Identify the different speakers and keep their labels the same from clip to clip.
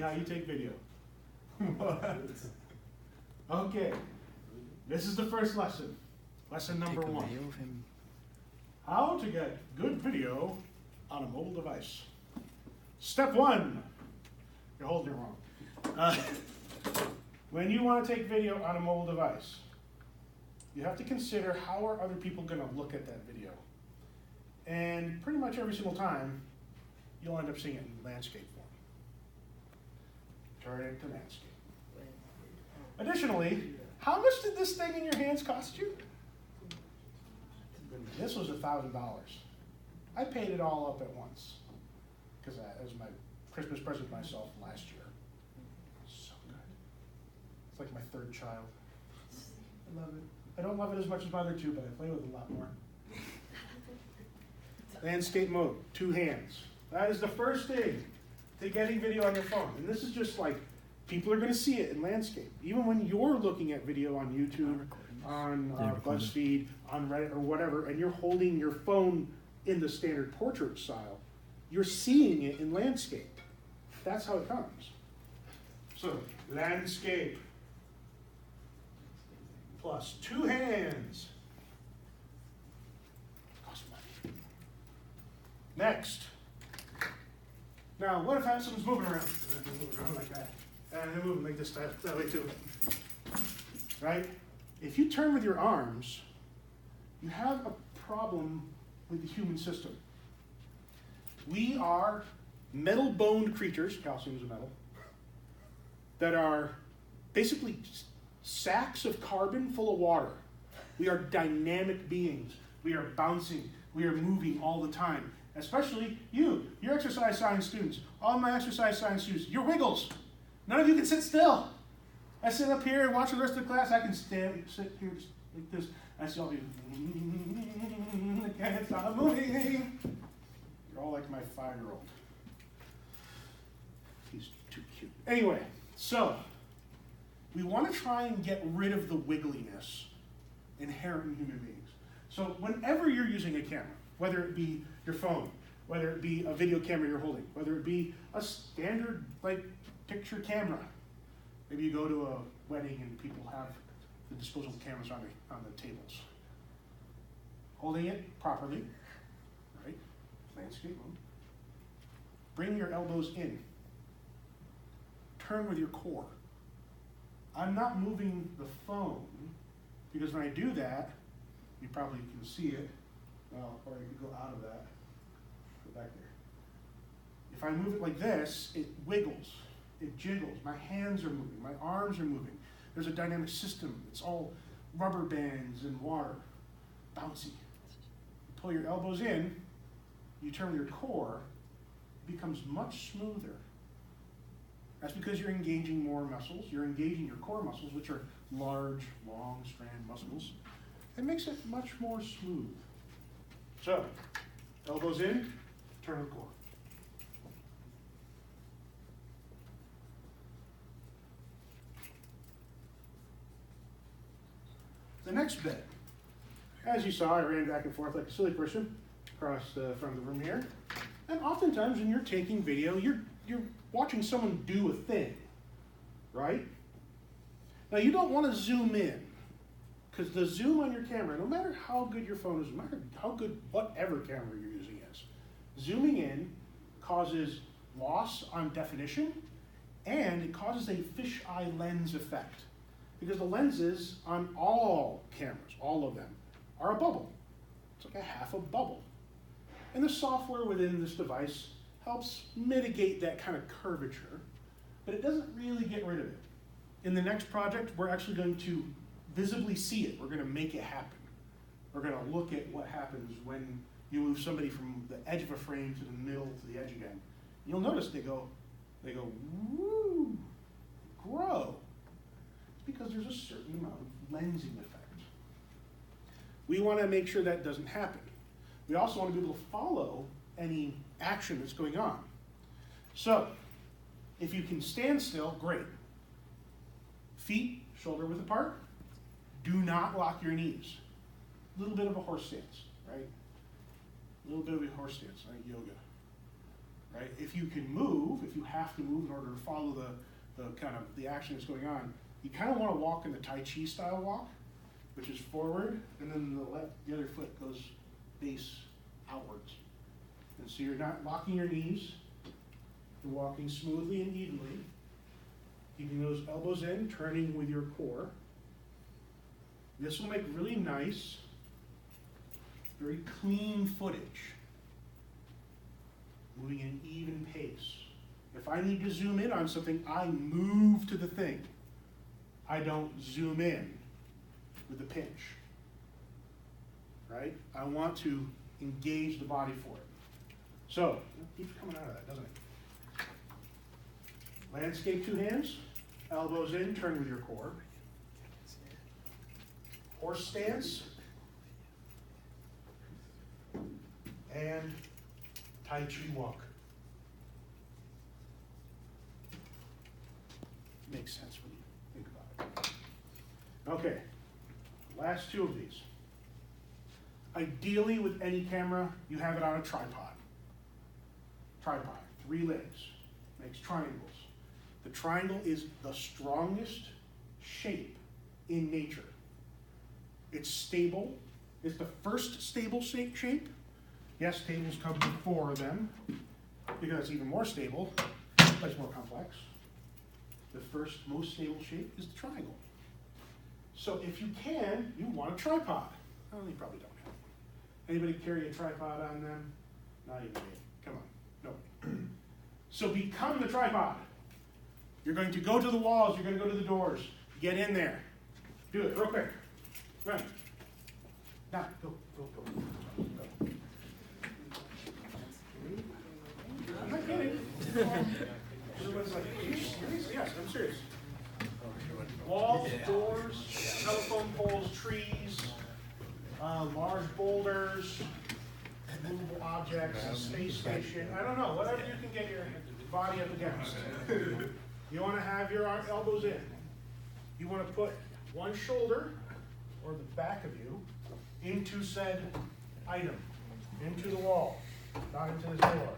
Speaker 1: How you take video. Okay, this is the first lesson. Lesson number 1. How to get good video on a mobile device. Step 1. You're holding it wrong. When you want to take video on a mobile device, you have to consider how are other people going to look at that video. And pretty much every single time, you'll end up seeing it in landscape form. Turn it to landscape. Additionally, how much did this thing in your hands cost you? This was $1,000. I paid it all up at once because that was my Christmas present to myself last year. So good. It's like my third child. I love it. I don't love it as much as my other two, but I play with it a lot more. Landscape mode, 2 hands. That is the first thing to getting video on your phone. And this is just like, people are going to see it in landscape. Even when you're looking at video on YouTube, on BuzzFeed, on Reddit, or whatever, and you're holding your phone in the standard portrait style, you're seeing it in landscape. That's how it comes. So, landscape plus 2 hands. Costs money. Next. Now, what if someone's moving around? They're moving around like that. And they're moving like this that way too. Right? If you turn with your arms, you have a problem with the human system. We are metal-boned creatures, calcium is a metal, that are basically sacks of carbon full of water. We are dynamic beings. We are bouncing. We are moving all the time. Especially you're exercise science students. All my exercise science students, you're wiggles. None of you can sit still. I sit up here and watch the rest of the class. I can sit here just like this. I see all of you. I can't stop moving. You're all like my 5-year-old. He's too cute. Anyway, so we want to try and get rid of the wiggliness inherent in human beings. So whenever you're using a camera, whether it be your phone, whether it be a video camera you're holding, whether it be a standard like picture camera. Maybe you go to a wedding and people have the disposable cameras on the tables. Holding it properly, right? Landscape mode. Bring your elbows in. Turn with your core. I'm not moving the phone because when I do that, you probably can see it. Well, or you could go out of that. Go back there. If I move it like this, it wiggles. It jiggles. My hands are moving. My arms are moving. There's a dynamic system. It's all rubber bands and water. Bouncy. You pull your elbows in, you turn your core, it becomes much smoother. That's because you're engaging more muscles. You're engaging your core muscles, which are large, long strand muscles. It makes it much more smooth. So, elbows in, turn the core. The next bit. As you saw, I ran back and forth like a silly person across the front of the room here. And oftentimes when you're taking video, you're watching someone do a thing, right? Now you don't want to zoom in, because the zoom on your camera, no matter how good your phone is, no matter how good whatever camera you're using is, zooming in causes loss on definition, and it causes a fisheye lens effect. Because the lenses on all cameras, all of them, are a bubble. It's like a half a bubble. And the software within this device helps mitigate that kind of curvature, but it doesn't really get rid of it. In the next project, we're actually going to visibly see it. We're going to make it happen. We're going to look at what happens when you move somebody from the edge of a frame to the middle to the edge again. You'll notice they go, woo, grow. Because there's a certain amount of lensing effect. We want to make sure that doesn't happen. We also want to be able to follow any action that's going on. So, if you can stand still, great. Feet shoulder width apart. Do not lock your knees. A little bit of a horse stance, right? A little bit of a horse stance, like yoga. right? If you can move, if you have to move in order to follow the kind of the action that's going on, you kind of want to walk in the Tai Chi style walk, which is forward, and then the other foot goes base outwards. And so you're not locking your knees, you're walking smoothly and evenly, keeping those elbows in, turning with your core. This will make really nice, very clean footage, moving at an even pace. If I need to zoom in on something, I move to the thing. I don't zoom in with the pinch, right? I want to engage the body for it. So, it keeps coming out of that, doesn't it? Landscape 2 hands, elbows in, turn with your core. Horse stance, and Tai Chi walk. Makes sense when you think about it. Okay, last 2 of these. Ideally, with any camera, you have it on a tripod. Tripod, 3 legs, makes triangles. The triangle is the strongest shape in nature. It's stable. It's the first stable shape. Yes, tables come before them because it's even more stable, but it's more complex. The first most stable shape is the triangle. So if you can, you want a tripod. Oh, you probably don't have one. Anybody carry a tripod on them? Not even me. Come on. No. So become the tripod. You're going to go to the walls. You're going to go to the doors. Get in there. Do it real quick. Run. Now, go. I'm not kidding. Everyone's like, are you serious? Yes, I'm serious. Walls, doors, telephone poles, trees, large boulders, movable objects, a space station. I don't know, whatever you can get your body up against. You want to have your elbows in. You want to put one shoulder or the back of you into said item, into the wall, not into the door,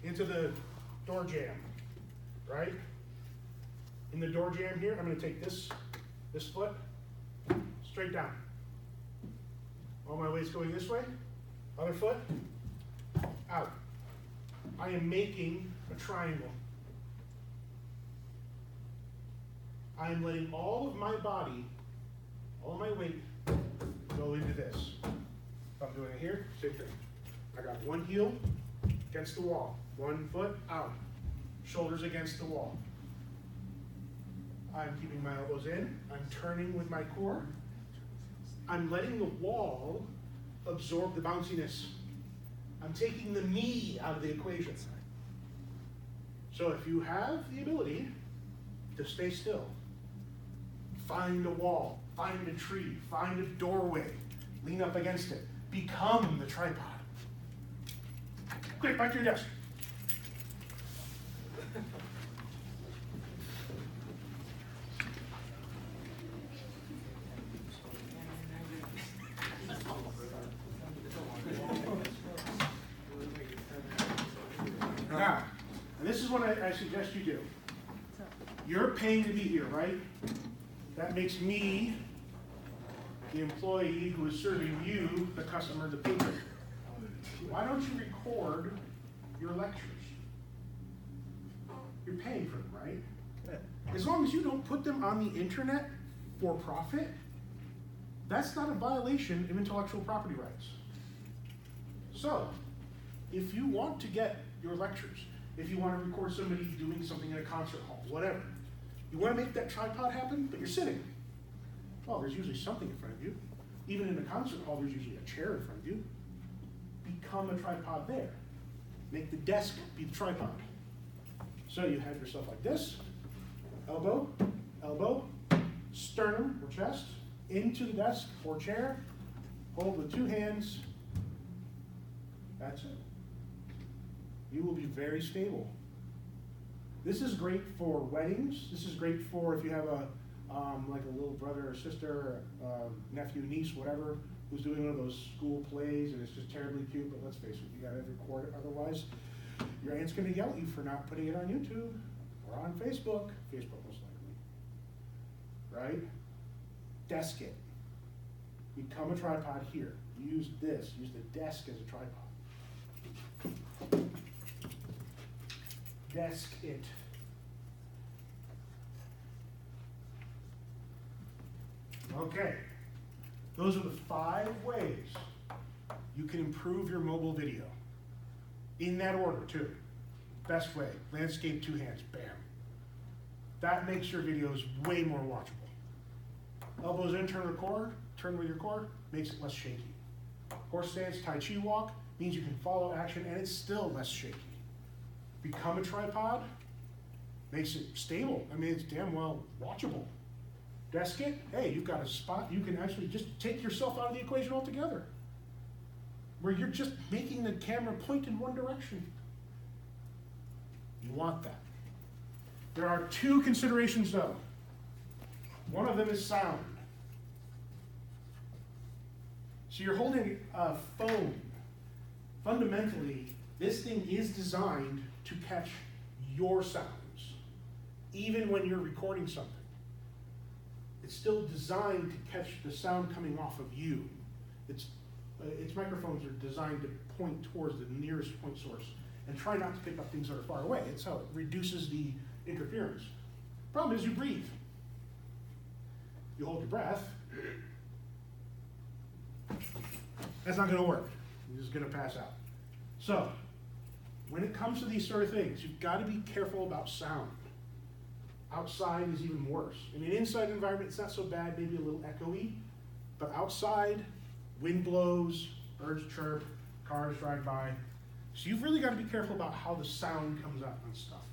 Speaker 1: into the door jamb, right? In the door jamb here, I'm going to take this foot straight down. All my weight's going this way. Other foot, out. I am making a triangle. I am letting all of my body, all of my weight, go into this. If I'm doing it here, same thing. I got one heel against the wall, one foot out, shoulders against the wall. I'm keeping my elbows in, I'm turning with my core. I'm letting the wall absorb the bounciness. I'm taking the me out of the equation. So if you have the ability to stay still, find a wall, find a tree, find a doorway, lean up against it, become the tripod. Quick, back to your desk. Now, and this is what I suggest you do. You're paying to be here, right? That makes me the employee who is serving you, the customer, the patron. Why don't you record your lectures? You're paying for them, right? As long as you don't put them on the internet for profit, that's not a violation of intellectual property rights. So, if you want to get your lectures, if you want to record somebody doing something in a concert hall, whatever, you want to make that tripod happen, but you're sitting. Well, there's usually something in front of you. Even in a concert hall, there's usually a chair in front of you. Become a tripod there. Make the desk be the tripod. So you have yourself like this, elbow, elbow, sternum or chest, into the desk or chair, hold with 2 hands. That's it. You will be very stable. This is great for weddings. This is great for if you have like a little brother or sister, nephew, niece, whatever, who's doing one of those school plays and it's just terribly cute, but let's face it, you gotta record it otherwise. Your aunt's going to yell at you for not putting it on YouTube or on Facebook. Facebook most likely. Right? Desk it. Become a tripod here. Use this. Use the desk as a tripod. Desk it. Okay. Those are the 5 ways you can improve your mobile video. In that order, too. Best way, landscape, 2 hands, bam. That makes your videos way more watchable. Elbows in, turn the core, turn with your core, makes it less shaky. Horse stance, Tai Chi walk, means you can follow action and it's still less shaky. Become a tripod, makes it stable. I mean, it's damn well watchable. Desk it, hey, you've got a spot, you can actually just take yourself out of the equation altogether, where you're just making the camera point in one direction. You want that. There are 2 considerations though. One of them is sound. So you're holding a phone. Fundamentally, this thing is designed to catch your sounds, even when you're recording something. It's still designed to catch the sound coming off of you. Its microphones are designed to point towards the nearest point source and try not to pick up things that are far away. It's how it reduces the interference. Problem is you breathe. You hold your breath. That's not going to work. You're just going to pass out. So, when it comes to these sort of things, you've got to be careful about sound. Outside is even worse. In an inside environment, it's not so bad, maybe a little echoey, but outside, wind blows, birds chirp, cars drive by. So you've really got to be careful about how the sound comes out on stuff.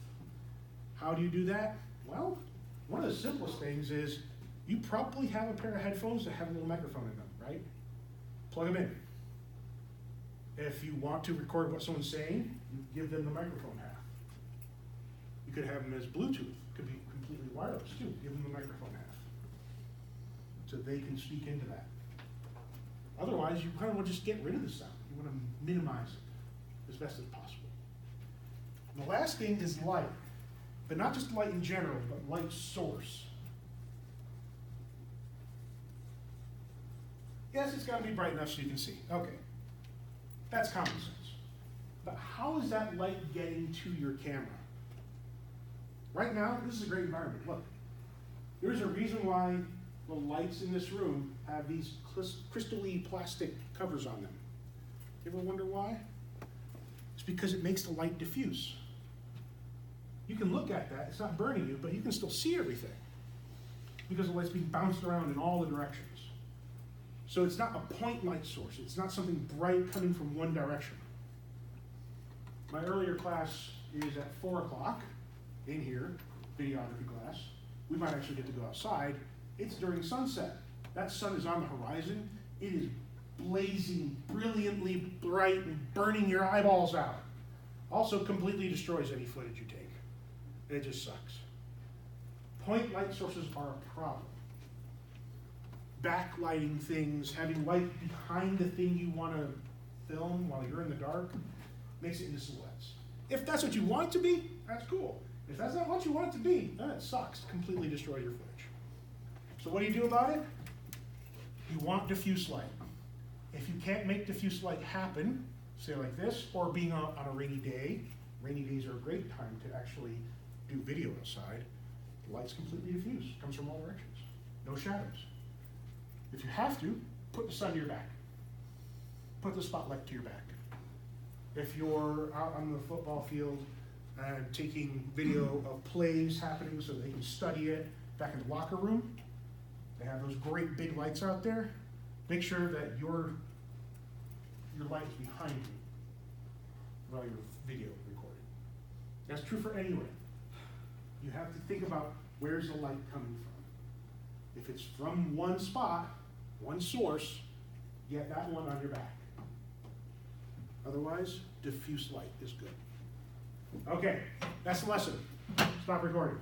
Speaker 1: How do you do that? Well, one of the simplest things is you probably have a pair of headphones that have a little microphone in them, right? Plug them in. If you want to record what someone's saying, you give them the microphone half. You could have them as Bluetooth. Could be completely wireless too. Give them the microphone half, so they can speak into that. Otherwise, you kind of want to just get rid of the sound. You want to minimize it as best as possible. And the last thing is light, but not just light in general, but light source. Yes, it's got to be bright enough so you can see. Okay, that's common sense. But how is that light getting to your camera? Right now, this is a great environment. Look, there's a reason why the lights in this room have these crystal-y plastic covers on them. You ever wonder why? It's because it makes the light diffuse. You can look at that, it's not burning you, but you can still see everything because the light's being bounced around in all the directions. So it's not a point light source. It's not something bright coming from one direction. My earlier class is at 4 o'clock. In here, videography class. We might actually get to go outside. It's during sunset. That sun is on the horizon. It is blazing brilliantly bright and burning your eyeballs out. Also completely destroys any footage you take. It just sucks. Point light sources are a problem. Backlighting things, having light behind the thing you want to film while you're in the dark, makes it into silhouettes. If that's what you want it to be, that's cool. If that's not what you want it to be, then it sucks. Completely destroy your footage. So what do you do about it? You want diffuse light. If you can't make diffuse light happen, say like this, or being on a rainy day, rainy days are a great time to actually do video outside. The light's completely diffuse. It comes from all directions. No shadows. If you have to, put the sun to your back. Put the spotlight to your back. If you're out on the football field and taking video of plays happening so they can study it back in the locker room, they have those great big lights out there. Make sure that your light is behind you while you're video recording. That's true for anywhere. You have to think about where's the light coming from. If it's from one spot, one source, get that one on your back. Otherwise, diffuse light is good. Okay, that's the lesson. Stop recording.